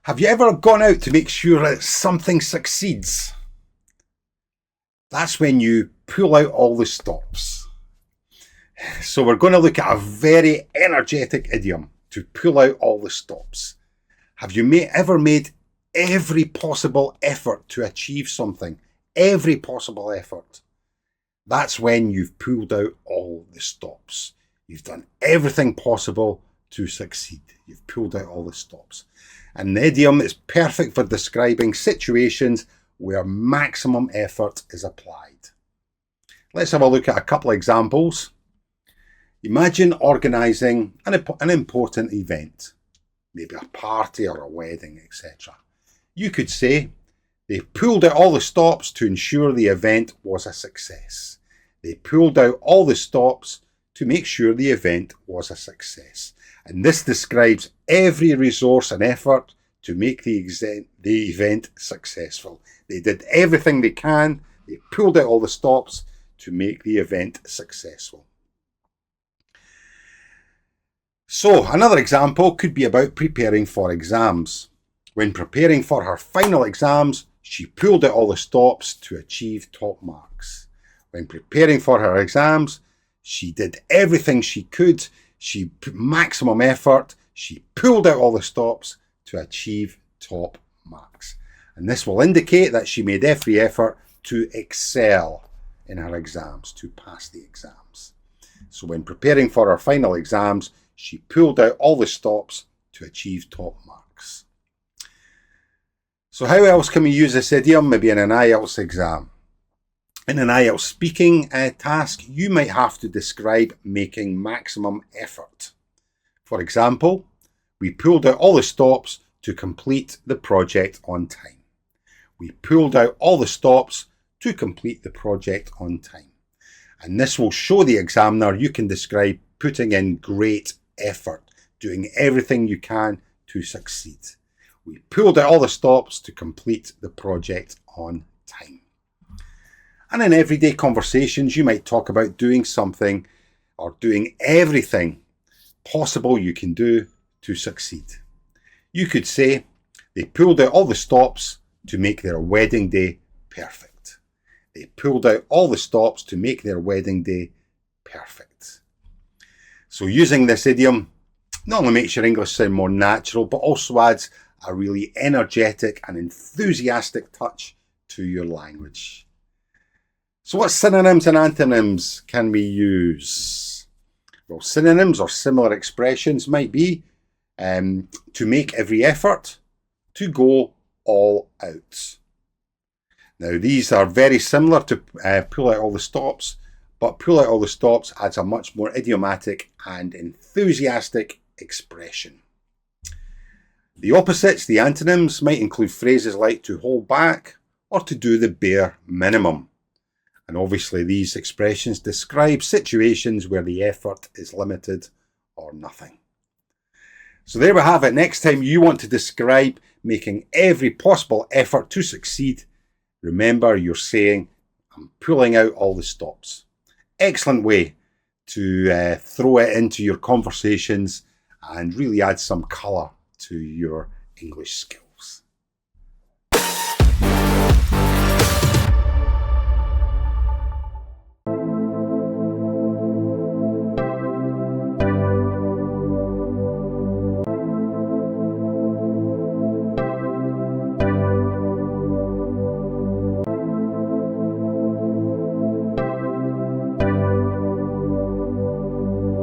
Have you ever gone out to make sure that something succeeds? That's when you pull out all the stops. So we're going to look at a very energetic idiom to pull out all the stops. Have you ever made every possible effort to achieve something? Every possible effort. That's when you've pulled out all the stops. You've done everything possible to succeed. You've pulled out all the stops. And the idiom is perfect for describing situations where maximum effort is applied. Let's have a look at a couple of examples. Imagine organising an important event, maybe a party or a wedding, etc. You could say, they pulled out all the stops to ensure the event was a success. They pulled out all the stops to make sure the event was a success. And this describes every resource and effort to make the event successful. They did everything they can. They pulled out all the stops to make the event successful. So another example could be about preparing for exams. When preparing for her final exams, she pulled out all the stops to achieve top marks. When preparing for her exams, she did everything she could. She put maximum effort. She pulled out all the stops to achieve top marks. And this will indicate that she made every effort to excel in her exams, to pass the exams. So when preparing for her final exams, she pulled out all the stops to achieve top marks. So how else can we use this idiom? Maybe in an IELTS exam. In an IELTS speaking task, you might have to describe making maximum effort. For example, we pulled out all the stops to complete the project on time. We pulled out all the stops to complete the project on time. And this will show the examiner you can describe putting in great effort, doing everything you can to succeed. We pulled out all the stops to complete the project on time. And in everyday conversations, you might talk about doing something or doing everything possible you can do to succeed. You could say, they pulled out all the stops to make their wedding day perfect. They pulled out all the stops to make their wedding day perfect. So using this idiom not only makes your English sound more natural, but also adds a really energetic and enthusiastic touch to your language. So what synonyms and antonyms can we use? Well, synonyms or similar expressions might be to make every effort, to go all out. Now these are very similar to pull out all the stops, but pull out all the stops adds a much more idiomatic and enthusiastic expression. The opposites, the antonyms, might include phrases like to hold back or to do the bare minimum. And obviously these expressions describe situations where the effort is limited or nothing. So there we have it. Next time you want to describe making every possible effort to succeed, remember you're saying, I'm pulling out all the stops. Excellent way to throw it into your conversations and really add some colour to your English skills.